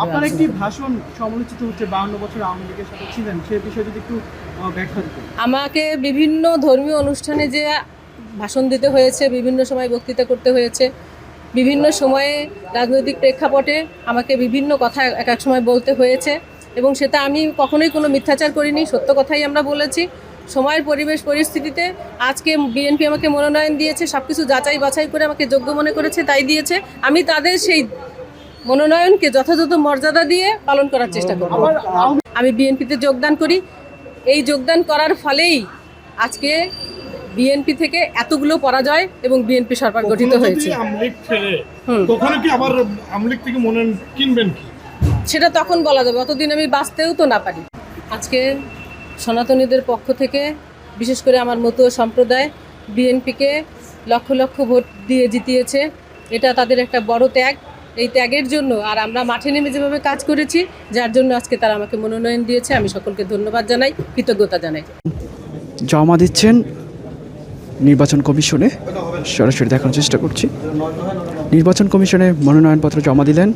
আপনার একটি ভাষণ সমালোচিত হচ্ছে 52 বছর আওয়ামী লীগের সাথে ছিলেন, সে বিষয়ে যদি একটু ব্যাখ্যা দিতেন। আমাকে বিভিন্ন ধর্মীয় অনুষ্ঠানে যে ভাষণ দিতে হয়েছে, বিভিন্ন সময় বক্তৃতা করতে হয়েছে, বিভিন্ন সময়ে রাজনৈতিক প্রেক্ষাপটে আমাকে বিভিন্ন কথা এক এক সময় বলতে হয়েছে, এবং সেটা আমি কখনোই কোনো মিথ্যাচার করিনি, সত্য কথাই আমরা বলেছি। সময়ের পরিবেশ পরিস্থিতিতে আজকে বিএনপি আমাকে মনোনয়ন দিয়েছে, সব কিছু যাচাই বাছাই করে আমাকে যোগ্য মনে করেছে, তাই দিয়েছে। আমি তাদের সেই মনোনয়নকে যথাযথ মর্যাদা দিয়ে পালন করার চেষ্টা করব। আমি বিএনপিতে যোগদান করি, এই যোগদান করার ফলেই আজকে বিএনপি থেকে এতগুলো পরাজয় এবং বিএনপি সরকার গঠিত হয়েছে। তখন কি আবার আমলিগ থেকে মনে কিনবেন কি? সেটা তখন বলা যাবে, অতদিন আমি বাঁচতেও তো না পারি। আজকে সনাতনীদের পক্ষ থেকে, বিশেষ করে আমার মতো সম্প্রদায়, বিএনপিকে লক্ষ লক্ষ ভোট দিয়ে জিতিয়েছে। এটা তাদের একটা বড় ত্যাগ। এই ত্যাগের জন্য আর আমরা মাঠে নেমে যেভাবে কাজ করেছি, যার জন্য আজকে তারা আমাকে মনোনয়ন দিয়েছে, আমি সকলকে ধন্যবাদ জানাই, কৃতজ্ঞতা জানাই। জমা দিচ্ছেন নির্বাচন কমিশনে, সরাসরি দেখানোর চেষ্টা করছি। নির্বাচন কমিশনে মনোনয়নপত্র জমা দিলেন